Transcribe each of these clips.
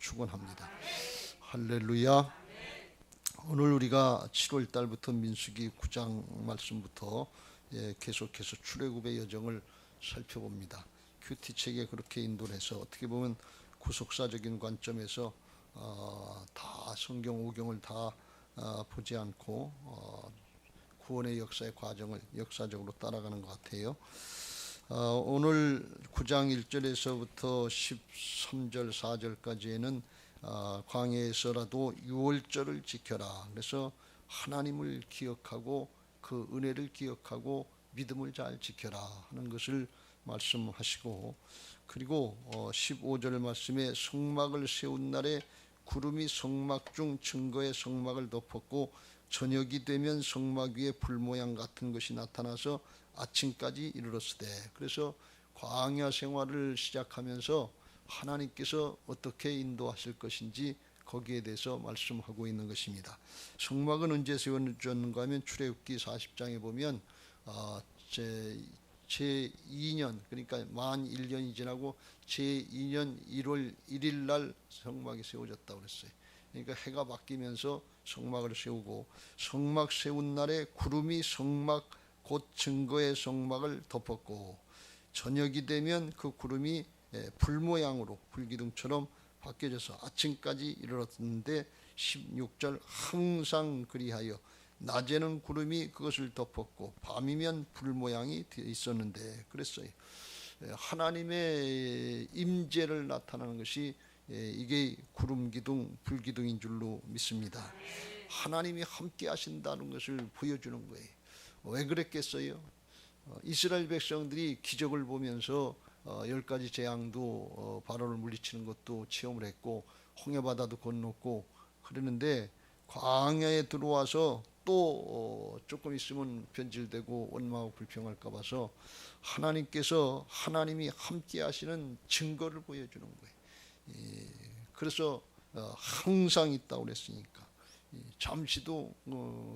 축원합니다. 할렐루야. 오늘 우리가 7월 달부터 민수기 9장 말씀부터 계속해서 출애굽의 여정을 살펴봅니다. 큐티책에 그렇게 인도를 해서 어떻게 보면 구속사적인 관점에서 다 성경 5경을 다 보지 않고 구원의 역사의 과정을 역사적으로 따라가는 것 같아요. 오늘 9장 1절에서부터 13절 4절까지에는 광야에서라도 유월절을 지켜라. 그래서 하나님을 기억하고 그 은혜를 기억하고 믿음을 잘 지켜라 하는 것을 말씀하시고, 그리고 15절 말씀에 성막을 세운 날에 구름이 성막 중 증거의 성막을 덮었고 저녁이 되면 성막 위에 불 모양 같은 것이 나타나서 아침까지 이르렀으되, 그래서 광야 생활을 시작하면서 하나님께서 어떻게 인도하실 것인지 거기에 대해서 말씀하고 있는 것입니다. 성막은 언제 세워졌는가 하면 출애굽기 40장에 보면 제2년, 그러니까 만 1년이 지나고 제2년 1월 1일 날 성막이 세워졌다고 그랬어요. 그러니까 해가 바뀌면서 성막을 세우고, 성막 세운 날에 구름이 성막 곧 증거의 성막을 덮었고 저녁이 되면 그 구름이 불 모양으로 불기둥처럼 바뀌어져서 아침까지 이르렀는데, 16절 항상 그리하여 낮에는 구름이 그것을 덮었고 밤이면 불 모양이 있었는데 그랬어요. 하나님의 임재를 나타나는 것이 이게 구름 기둥 불기둥인 줄로 믿습니다. 하나님이 함께 하신다는 것을 보여주는 거예요. 왜 그랬겠어요? 이스라엘 백성들이 기적을 보면서 10가지 재앙도 바로를 물리치는 것도 체험을 했고 홍해바다도 건넜고 그러는데, 광야에 들어와서 또 조금 있으면 변질되고 원망하고 불평할까 봐서 하나님이 함께 하시는 증거를 보여주는 거예요. 그래서 항상 있다고 그랬으니까 잠시도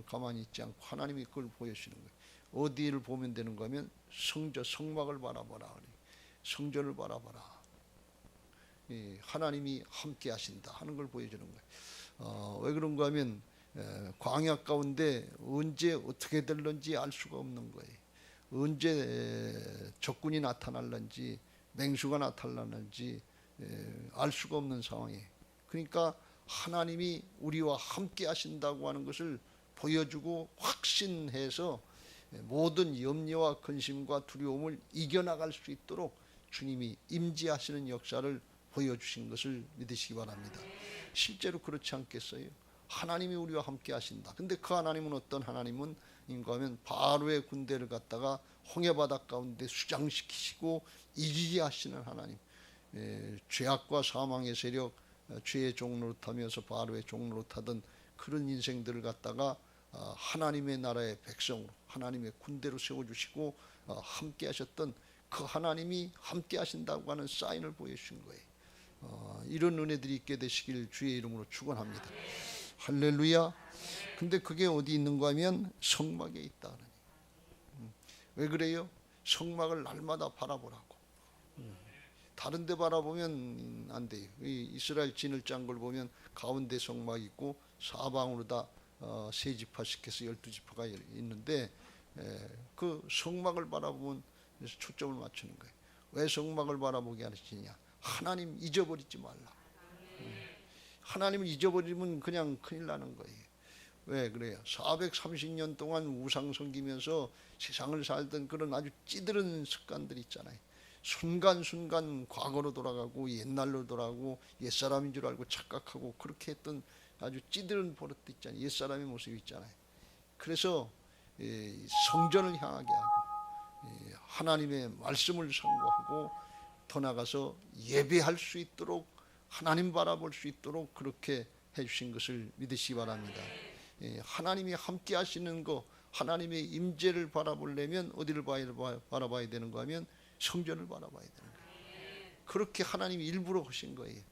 가만히 있지 않고 하나님이 그걸 보여주시는 거예요. 어디를 보면 되는가 하면 성막을 바라봐라, 성전을 바라봐라. 하나님이 함께 하신다 하는 걸 보여주는 거예요. 왜 그런가 하면 광야 가운데 언제 어떻게 될런지 알 수가 없는 거예요. 언제 적군이 나타날런지 맹수가 나타날런지 알 수가 없는 상황이에요. 그러니까 하나님이 우리와 함께 하신다고 하는 것을 보여주고 확신해서 모든 염려와 근심과 두려움을 이겨나갈 수 있도록 주님이 임재하시는 역사를 보여주신 것을 믿으시기 바랍니다. 실제로 그렇지 않겠어요? 하나님이 우리와 함께 하신다. 근데 그 하나님은 어떤 하나님인가 하면 바로의 군대를 갖다가 홍해바다 가운데 수장시키시고 이기게 하시는 하나님. 죄악과 사망의 세력, 죄의 종노릇하면서 바로의 종노릇하던 그런 인생들을 갖다가 하나님의 나라의 백성으로 하나님의 군대로 세워주시고 함께 하셨던 그 하나님이 함께 하신다고 하는 사인을 보여주신 거예요. 이런 은혜들이 있게 되시길 주의 이름으로 축원합니다. 할렐루야. 근데 그게 어디 있는가 하면 성막에 있다. 왜 그래요? 성막을 날마다 바라보라고. 다른 데 바라보면 안 돼요. 이스라엘 진을 짠 걸 보면 가운데 성막이 있고 사방으로 다 세 지파씩 해서 12지파가 있는데 그 성막을 바라보면 초점을 맞추는 거예요. 왜 성막을 바라보게 하시냐? 하나님 잊어버리지 말라. 하나님을 잊어버리면 그냥 큰일 나는 거예요. 왜 그래요? 430년 동안 우상 섬기면서 세상을 살던 그런 아주 찌들은 습관들이 있잖아요. 순간순간 과거로 돌아가고 옛날로 돌아가고 옛사람인 줄 알고 착각하고 그렇게 했던 아주 찌들은 버릇도 있잖아요. 옛사람의 모습이 있잖아요. 그래서 성전을 향하게 하고 하나님의 말씀을 상고하고 더 나가서 예배할 수 있도록 하나님 바라볼 수 있도록 그렇게 해주신 것을 믿으시기 바랍니다. 하나님이 함께 하시는 거, 하나님의 임재를 바라보려면 어디를 바라봐야 되는가 하면 성전을 바라봐야 되는 거예요. 그렇게 하나님이 일부러 하신 거예요.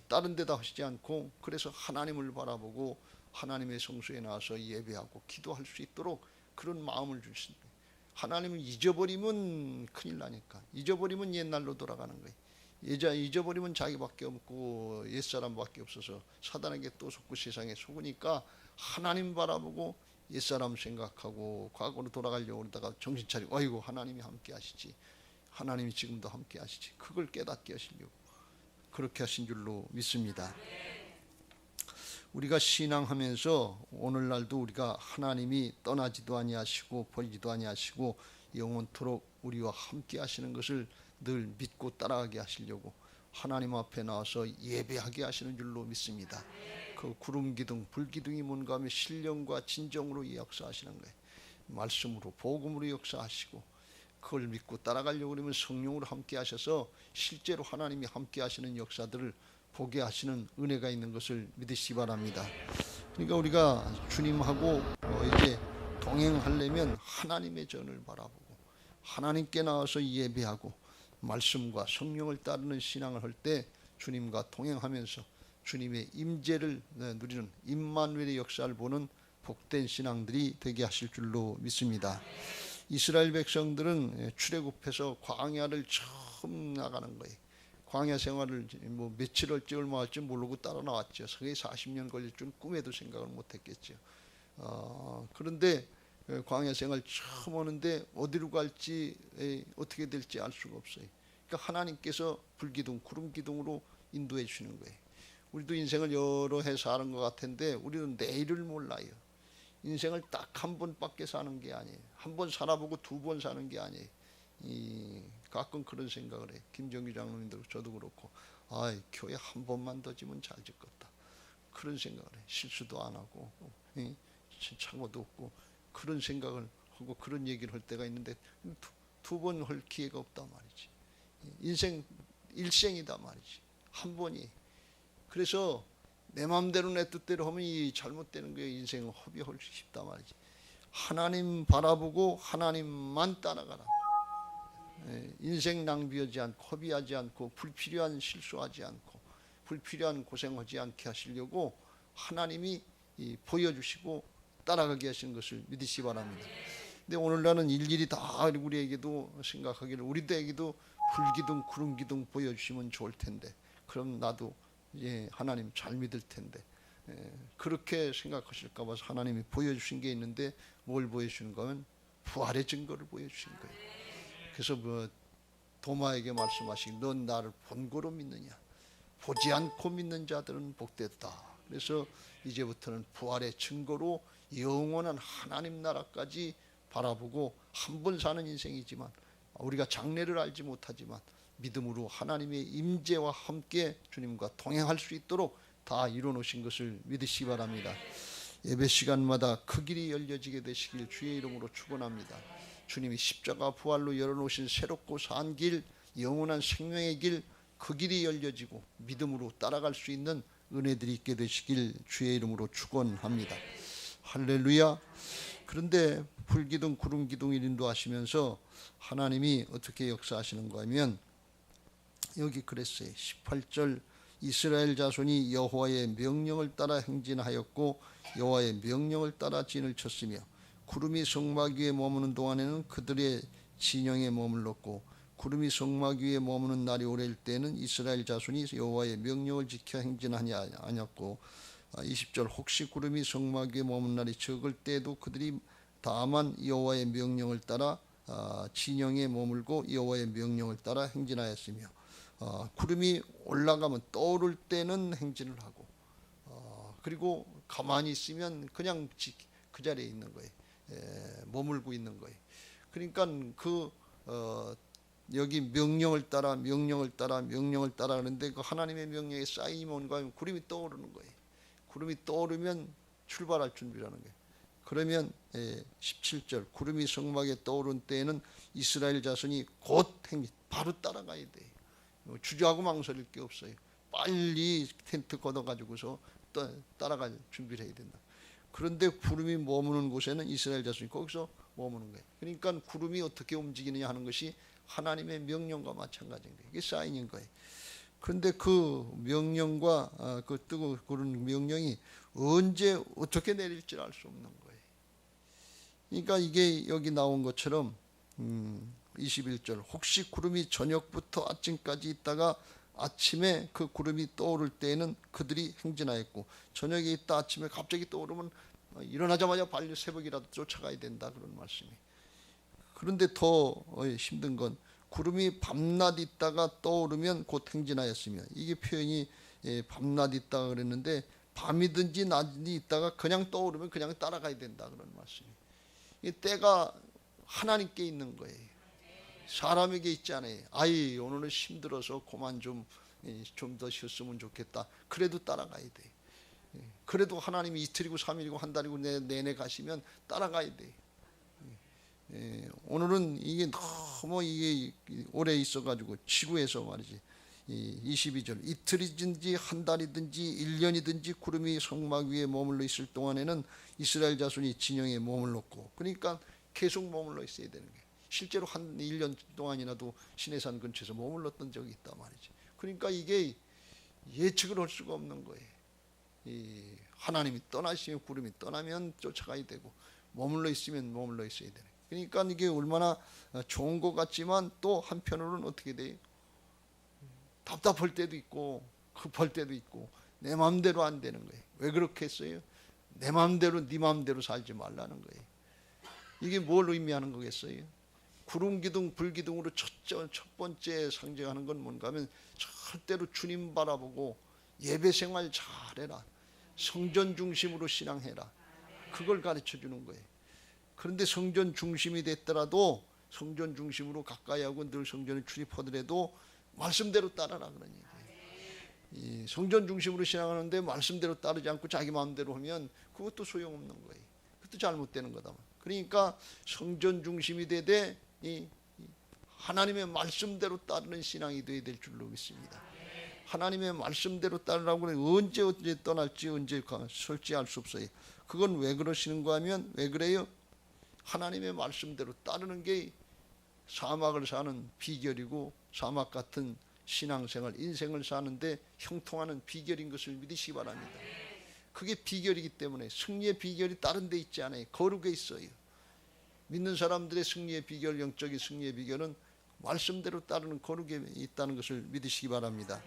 다른 데다 하시지 않고, 그래서 하나님을 바라보고 하나님의 성소에 나와서 예배하고 기도할 수 있도록 그런 마음을 주신 거예요. 하나님을 잊어버리면 큰일 나니까. 잊어버리면 옛날로 돌아가는 거예요. 잊어버리면 자기밖에 없고 옛사람밖에 없어서 사단에게 또 속고 세상에 속으니까 하나님 바라보고 옛사람 생각하고 과거로 돌아가려고 그러다가 정신 차리고 아이고 하나님이 함께 하시지, 하나님이 지금도 함께 하시지, 그걸 깨닫게 하시려고 그렇게 하신 줄로 믿습니다. 우리가 신앙하면서 오늘날도 우리가 하나님이 떠나지도 아니하시고 버리지도 아니하시고 영원토록 우리와 함께 하시는 것을 늘 믿고 따라가게 하시려고 하나님 앞에 나와서 예배하게 하시는 줄로 믿습니다. 그 구름 기둥, 불 기둥이 뭔가 하면 신령과 진정으로 역사하시는 거예요. 말씀으로 복음으로 역사하시고 그걸 믿고 따라가려고 그러면 성령으로 함께 하셔서 실제로 하나님이 함께 하시는 역사들을 보게 하시는 은혜가 있는 것을 믿으시기 바랍니다. 그러니까 우리가 주님하고 이제 동행하려면 하나님의 전을 바라보고 하나님께 나와서 예배하고 말씀과 성령을 따르는 신앙을 할 때 주님과 동행하면서 주님의 임재를 누리는 임마누엘의 역사를 보는 복된 신앙들이 되게 하실 줄로 믿습니다. 이스라엘 백성들은 출애굽해서 광야를 처음 나가는 거예요. 광야 생활을 뭐 며칠 할지 얼마 할지 모르고 따라 나왔죠. 그게 40년 걸릴 줄 꿈에도 생각을 못했겠죠. 그런데 광야 생활 처음 오는데 어디로 갈지 어떻게 될지 알 수가 없어요. 그러니까 하나님께서 불기둥, 구름 기둥으로 인도해 주시는 거예요. 우리도 인생을 여러 해 사는 것 같은데 우리는 내일을 몰라요. 인생을 딱 한 번밖에 사는 게 아니에요. 한 번 살아보고 두 번 사는 게 아니에요. 가끔 그런 생각을 해. 김정규 장로님도 저도 그렇고, 교회 한 번만 더 지면 잘 짓겠다. 그런 생각을 해. 실수도 안 하고, 착오도 없고, 그런 생각을 하고 그런 얘기를 할 때가 있는데 두 번 할 기회가 없단 말이지. 인생 일생이다 말이지. 한 번이. 그래서 내 마음대로 내 뜻대로 하면 이 잘못되는 거예요. 인생은 허비할 수 있다 말이지. 하나님 바라보고 하나님만 따라가라. 인생 낭비하지 않고 허비하지 않고 불필요한 실수하지 않고 불필요한 고생하지 않게 하시려고 하나님이 보여주시고 따라가게 하시는 것을 믿으시기 바랍니다. 근데 오늘날은 일일이 다 우리에게도 생각하기를 우리들에게도 불기둥 구름기둥 보여주시면 좋을 텐데 그럼 나도 하나님 잘 믿을 텐데 그렇게 생각하실까 봐서 하나님이 보여주신 게 있는데 뭘 보여주시는가 하면 부활의 증거를 보여주신 거예요. 그래서 도마에게 말씀하시기 넌 나를 본고로 믿느냐, 보지 않고 믿는 자들은 복됐다. 그래서 이제부터는 부활의 증거로 영원한 하나님 나라까지 바라보고 한 번 사는 인생이지만 우리가 장래를 알지 못하지만 믿음으로 하나님의 임재와 함께 주님과 동행할 수 있도록 다 이루어놓으신 것을 믿으시기 바랍니다. 예배 시간마다 그 길이 열려지게 되시길 주의 이름으로 축원합니다. 주님이 십자가 부활로 열어놓으신 새롭고 산 길, 영원한 생명의 길, 그 길이 열려지고 믿음으로 따라갈 수 있는 은혜들이 있게 되시길 주의 이름으로 축원합니다. 할렐루야. 그런데 불기둥 구름기둥을 인도하시면서 하나님이 어떻게 역사하시는가 하면 여기 그랬어요. 18절 이스라엘 자손이 여호와의 명령을 따라 행진하였고 여호와의 명령을 따라 진을 쳤으며 구름이 성막 위에 머무는 동안에는 그들의 진영에 머물렀고 구름이 성막 위에 머무는 날이 오래일 때에는 이스라엘 자손이 여호와의 명령을 지켜 행진하지 않았고 20절 혹시 구름이 성막 위에 머무는 날이 적을 때에도 그들이 다만 여호와의 명령을 따라 진영에 머물고 여호와의 명령을 따라 행진하였으며 구름이 올라가면 떠오를 때는 행진을 하고 그리고 가만히 있으면 그냥 그 자리에 있는 거예요. 머물고 있는 거예요. 그러니까 여기 명령을 따라 하는데 그 하나님의 명령에 쌓임이 뭔가 하면 구름이 떠오르는 거예요. 구름이 떠오르면 출발할 준비라는 거예요. 그러면 17절 구름이 성막에 떠오른 때에는 이스라엘 자손이 곧 바로 따라가야 돼요. 주저하고 망설일 게 없어요. 빨리 텐트 걷어가지고서 따라갈 준비를 해야 된다. 그런데 구름이 머무는 곳에는 이스라엘 자손이 거기서 머무는 거예요. 그러니까 구름이 어떻게 움직이느냐 하는 것이 하나님의 명령과 마찬가지인 거예요. 이게 사인인 거예요. 그런데 그 명령과 그 뜨고 그런 명령이 언제 어떻게 내릴지 알 수 없는 거예요. 그러니까 이게 여기 나온 것처럼 21절 혹시 구름이 저녁부터 아침까지 있다가 아침에 그 구름이 떠오를 때에는 그들이 행진하였고 저녁에 있다 아침에 갑자기 떠오르면 일어나자마자 빨리 새벽이라도 쫓아가야 된다 그런 말씀이. 그런데 더 힘든 건 구름이 밤낮 있다가 떠오르면 곧 행진하였으며 이게 표현이 밤낮 있다가 그랬는데 밤이든지 낮이 있다가 그냥 떠오르면 그냥 따라가야 된다 그런 말씀이. 이 때가 하나님께 있는 거예요. 사람에게 있지 않아요. 아이 오늘은 힘들어서 그만 좀 더 쉬었으면 좋겠다. 그래도 따라가야 돼. 그래도 하나님이 이틀이고 3일이고 한 달이고 내내 가시면 따라가야 돼. 오늘은 이게 너무 이게 오래 있어가지고 지구에서 말이지 22절 이틀이든지 한 달이든지 1년이든지 구름이 성막 위에 머물러 있을 동안에는 이스라엘 자손이 진영에 머물렀고 그러니까 계속 머물러 있어야 되는 거예요. 실제로 한 1년 동안이라도 시내산 근처에서 머물렀던 적이 있단 말이지. 그러니까 이게 예측을 할 수가 없는 거예요. 하나님이 떠나시면 구름이 떠나면 쫓아가야 되고 머물러 있으면 머물러 있어야 되는. 그러니까 이게 얼마나 좋은 것 같지만 또 한편으로는 어떻게 돼요? 답답할 때도 있고 급할 때도 있고 내 마음대로 안 되는 거예요. 왜 그렇게 했어요? 내 마음대로 네 마음대로 살지 말라는 거예요. 이게 뭘 의미하는 거겠어요? 구름 기둥 불 기둥으로 첫 번째 상징하는 건 뭔가 하면 절대로 주님 바라보고 예배 생활 잘해라. 성전 중심으로 신앙해라. 그걸 가르쳐 주는 거예요. 그런데 성전 중심이 됐더라도 성전 중심으로 가까이 하고 늘 성전에 출입하더라도 말씀대로 따라라 그런 얘기예요. 이 성전 중심으로 신앙하는데 말씀대로 따르지 않고 자기 마음대로 하면 그것도 소용없는 거예요. 그것도 잘못되는 거다. 그러니까 성전 중심이 되되 이 하나님의 말씀대로 따르는 신앙이 되어야 될 줄로 믿습니다. 하나님의 말씀대로 따르라고 언제 떠날지 언제 설지 알 수 없어요. 그건 왜 그러시는가 하면 왜 그래요? 하나님의 말씀대로 따르는 게 사막을 사는 비결이고 사막 같은 신앙생활 인생을 사는데 형통하는 비결인 것을 믿으시기 바랍니다. 그게 비결이기 때문에 승리의 비결이 다른 데 있지 않아요. 거룩에 있어요. 믿는 사람들의 승리의 비결, 영적인 승리의 비결은 말씀대로 따르는 거룩에 있다는 것을 믿으시기 바랍니다.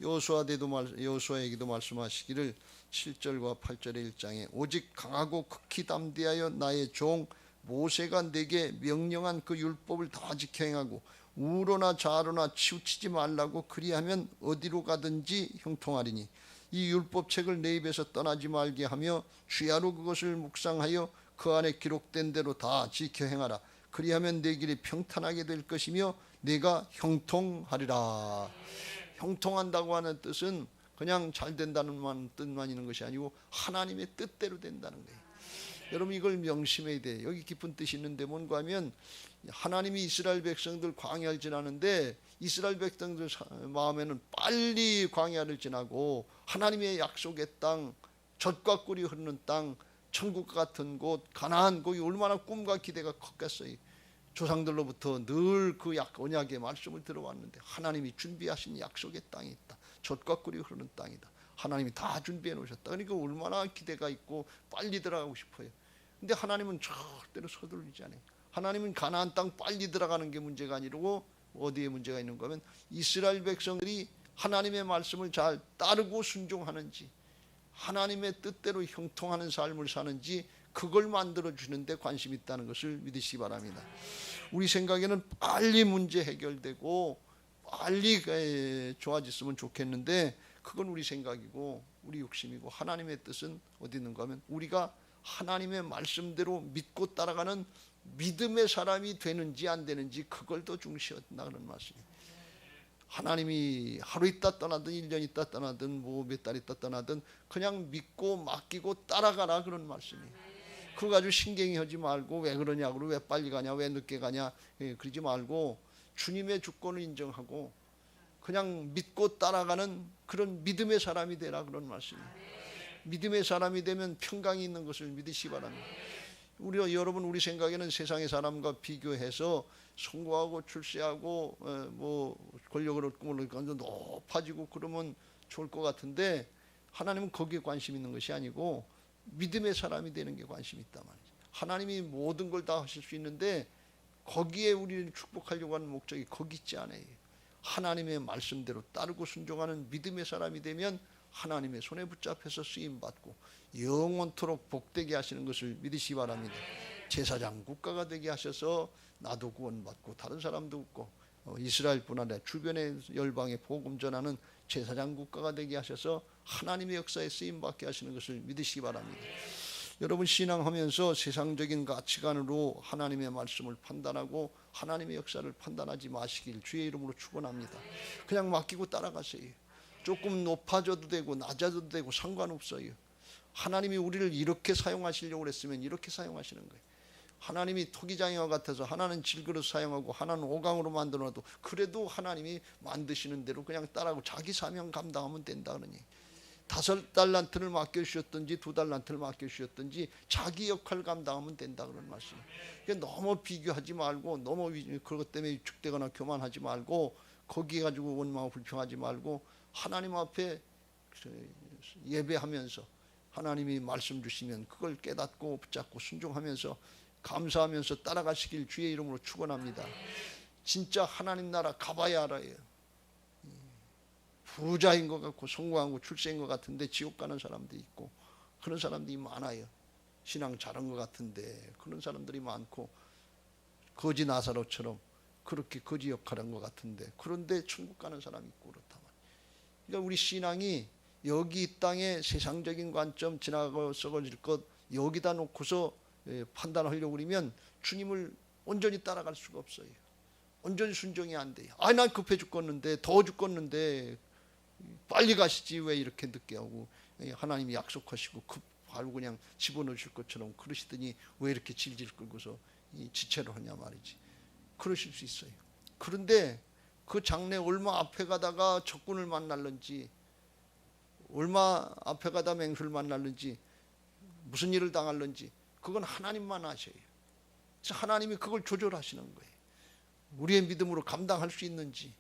여호수아에게도 말씀하시기를 7절과 8절의 1장에 오직 강하고 극히 담대하여 나의 종 모세가 내게 명령한 그 율법을 다 지켜 행하고 우로나 좌로나 치우치지 말라고 그리하면 어디로 가든지 형통하리니 이 율법책을 내 입에서 떠나지 말게 하며 주야로 그것을 묵상하여 그 안에 기록된 대로 다 지켜 행하라. 그리하면 내 길이 평탄하게 될 것이며 내가 형통하리라. 형통한다고 하는 뜻은 그냥 잘 된다는 뜻만 있는 것이 아니고 하나님의 뜻대로 된다는 거예요. 여러분 이걸 명심해야 돼. 여기 깊은 뜻이 있는데 뭔가 하면 하나님이 이스라엘 백성들 광야를 지나는데 이스라엘 백성들 마음에는 빨리 광야를 지나고 하나님의 약속의 땅, 젖과 꿀이 흐르는 땅, 천국 같은 곳, 가나안, 거기 얼마나 꿈과 기대가 컸겠어요. 조상들로부터 늘 그 언약의 말씀을 들어왔는데 하나님이 준비하신 약속의 땅이 있다. 젖과 꿀이 흐르는 땅이다. 하나님이 다 준비해 놓으셨다. 그러니까 얼마나 기대가 있고 빨리 들어가고 싶어요. 근데 하나님은 절대로 서두르지 않아요. 하나님은 가나안 땅 빨리 들어가는 게 문제가 아니고 어디에 문제가 있는가 하면 이스라엘 백성들이 하나님의 말씀을 잘 따르고 순종하는지 하나님의 뜻대로 형통하는 삶을 사는지 그걸 만들어 주는데 관심이 있다는 것을 믿으시기 바랍니다. 우리 생각에는 빨리 문제 해결되고 빨리 좋아졌으면 좋겠는데 그건 우리 생각이고 우리 욕심이고 하나님의 뜻은 어디 있는가 하면 우리가 하나님의 말씀대로 믿고 따라가는 믿음의 사람이 되는지 안 되는지 그걸 더 중시한다는 말씀입니다. 하나님이 하루 있다 떠나든 1년 있다 떠나든 뭐 몇 달 있다 떠나든 그냥 믿고 맡기고 따라가라 그런 말씀이에요. 그거 가지고 신경이 하지 말고 왜 그러냐고 왜 빨리 가냐 왜 늦게 가냐 그러지 말고 주님의 주권을 인정하고 그냥 믿고 따라가는 그런 믿음의 사람이 되라 그런 말씀이에요. 믿음의 사람이 되면 평강이 있는 것을 믿으시기 바랍니다. 여러분 우리 생각에는 세상의 사람과 비교해서 성공하고 출세하고 뭐 권력을 얻고 높아지고 그러면 좋을 것 같은데 하나님은 거기에 관심 있는 것이 아니고 믿음의 사람이 되는 게 관심이 있단 말이죠. 하나님이 모든 걸 다 하실 수 있는데 거기에 우리를 축복하려고 하는 목적이 거기 있지 않아요. 하나님의 말씀대로 따르고 순종하는 믿음의 사람이 되면 하나님의 손에 붙잡혀서 쓰임받고 영원토록 복되게 하시는 것을 믿으시기 바랍니다. 제사장 국가가 되게 하셔서 나도 구원받고 다른 사람도 얻고 이스라엘뿐 아니라 주변의 열방에 복음 전하는 제사장 국가가 되게 하셔서 하나님의 역사에 쓰임받게 하시는 것을 믿으시기 바랍니다. 여러분 신앙하면서 세상적인 가치관으로 하나님의 말씀을 판단하고 하나님의 역사를 판단하지 마시길 주의 이름으로 축원합니다. 그냥 맡기고 따라가세요. 조금 높아져도 되고 낮아져도 되고 상관없어요. 하나님이 우리를 이렇게 사용하시려고 했으면 이렇게 사용하시는 거예요. 하나님이 토기장이와 같아서 하나는 질그릇 사용하고 하나는 오강으로 만들어놔도 그래도 하나님이 만드시는 대로 그냥 따라하고 자기 사명 감당하면 된다 그러니 5달란트를 맡겨주셨든지 2달란트를 맡겨주셨든지 자기 역할 감당하면 된다 그런 말씀이에요. 그러니까 너무 비교하지 말고 너무 그것 때문에 위축되거나 교만하지 말고 거기 가지고 원망하고 불평하지 말고 하나님 앞에 예배하면서 하나님이 말씀 주시면 그걸 깨닫고 붙잡고 순종하면서 감사하면서 따라가시길 주의 이름으로 축원합니다. 진짜 하나님 나라 가봐야 알아요. 부자인 것 같고 성공하고 출세인 것 같은데 지옥 가는 사람도 있고 그런 사람들이 많아요. 신앙 잘한 것 같은데 그런 사람들이 많고 거지 나사로처럼 그렇게 거지 역할한 것 같은데 그런데 천국 가는 사람이 있고 그렇단 말이에요. 그러니까 우리 신앙이 여기 이 땅에 세상적인 관점 지나가고 썩어질 것 여기다 놓고서 판단하려고 그러면 주님을 온전히 따라갈 수가 없어요. 온전히 순종이 안 돼요. 난 급해 죽겠는데 더 죽겠는데 빨리 가시지 왜 이렇게 늦게 하고 하나님이 약속하시고 급하고 그냥 집어넣으실 것처럼 그러시더니 왜 이렇게 질질 끌고서 지체를 하냐 말이지. 그러실 수 있어요. 그런데 그 장래 얼마 앞에 가다가 적군을 만날는지 얼마 앞에 가다 맹수를 만날는지 무슨 일을 당할는지 그건 하나님만 아셔요. 하나님이 그걸 조절하시는 거예요. 우리의 믿음으로 감당할 수 있는지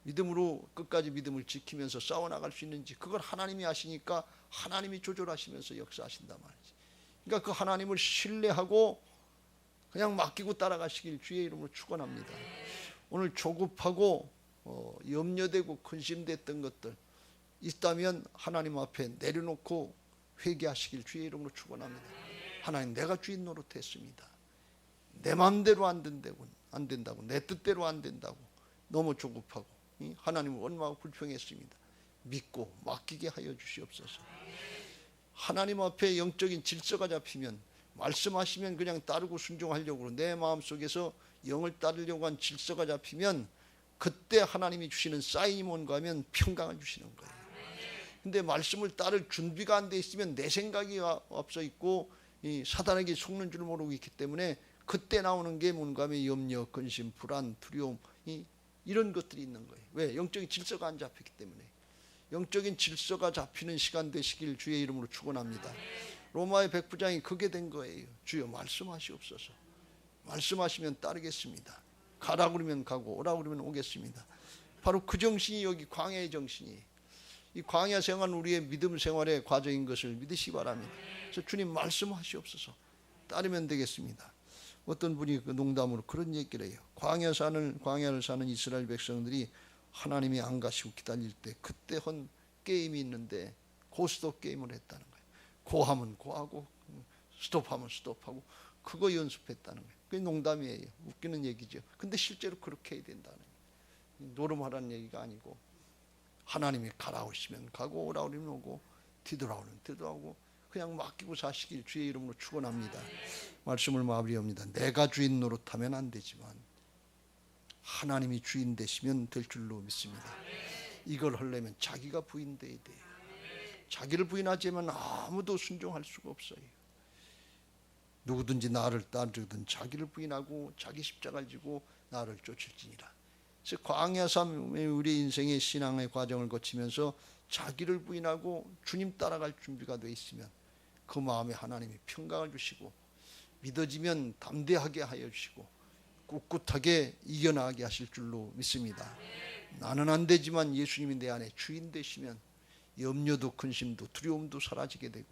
믿음으로 끝까지 믿음을 지키면서 싸워나갈 수 있는지 그걸 하나님이 아시니까 하나님이 조절하시면서 역사하신단 말이지. 그러니까 그 하나님을 신뢰하고 그냥 맡기고 따라가시길 주의 이름으로 축원합니다. 오늘 조급하고 염려되고 근심됐던 것들 있다면 하나님 앞에 내려놓고 회개하시길 주의 이름으로 축원합니다. 하나님 내가 주인 노릇했습니다. 내 마음대로 안 된다고 내 뜻대로 안 된다고 너무 조급하고 하나님을 원망하고 불평했습니다. 믿고 맡기게 하여 주시옵소서. 하나님 앞에 영적인 질서가 잡히면 말씀하시면 그냥 따르고 순종하려고 내 마음속에서 영을 따르려고 한 질서가 잡히면 그때 하나님이 주시는 사인이 뭔가 하면 평강을 주시는 거예요. 근데 말씀을 따를 준비가 안 돼 있으면 내 생각이 앞서 있고 사단에게 속는 줄 모르고 있기 때문에 그때 나오는 게 뭔가 하면 염려, 근심, 불안, 두려움 이런 것들이 있는 거예요. 왜? 영적인 질서가 안 잡혔기 때문에. 영적인 질서가 잡히는 시간 되시길 주의 이름으로 축원합니다. 로마의 백부장이 그게 된 거예요. 주여 말씀하시옵소서. 말씀하시면 따르겠습니다. 가라 그러면 가고 오라 그러면 오겠습니다. 바로 그 정신이 여기 광야의 정신이에요. 이 광야 생활은 우리의 믿음 생활의 과정인 것을 믿으시기 바랍니다. 그래서 주님 말씀하시옵소서. 따르면 되겠습니다. 어떤 분이 그 농담으로 그런 얘기를 해요. 광야를 사는 이스라엘 백성들이 하나님이 안 가시고 기다릴 때 그때 한 게임이 있는데 고스톱 게임을 했다는 거예요. 고하면 고하고 스톱하면 스톱하고 그거 연습했다는 거예요. 그게 농담이에요. 웃기는 얘기죠. 근데 실제로 그렇게 해야 된다는 거예요. 노름하라는 얘기가 아니고 하나님이 가라 오시면 가고 오라 오면 오고 뒤돌아오면 뒤돌아오고 그냥 맡기고 사시길 주의 이름으로 축원합니다. 말씀을 마무리합니다. 내가 주인 노릇하면 안 되지만 하나님이 주인 되시면 될 줄로 믿습니다. 이걸 하려면 자기가 부인돼야 돼요. 자기를 부인하지만 아무도 순종할 수가 없어요. 누구든지 나를 따르든 자기를 부인하고 자기 십자가를 지고 나를 쫓을지니라. 그래서 광야 삶의 우리 인생의 신앙의 과정을 거치면서 자기를 부인하고 주님 따라갈 준비가 돼 있으면 그 마음에 하나님이 평강을 주시고 믿어지면 담대하게 하여 주시고 꿋꿋하게 이겨나가게 하실 줄로 믿습니다. 나는 안 되지만 예수님이 내 안에 주인 되시면 염려도 근심도 두려움도 사라지게 되고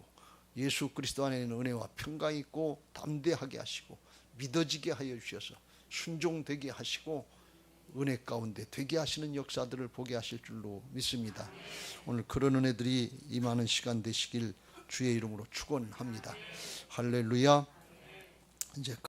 예수 그리스도 안에는 은혜와 평강이 있고 담대하게 하시고 믿어지게 하여 주셔서 순종되게 하시고 은혜 가운데 되게 하시는 역사들을 보게 하실 줄로 믿습니다. 오늘 그런 은혜들이 임하는 시간 되시길 주의 이름으로 축원합니다. 할렐루야. 이제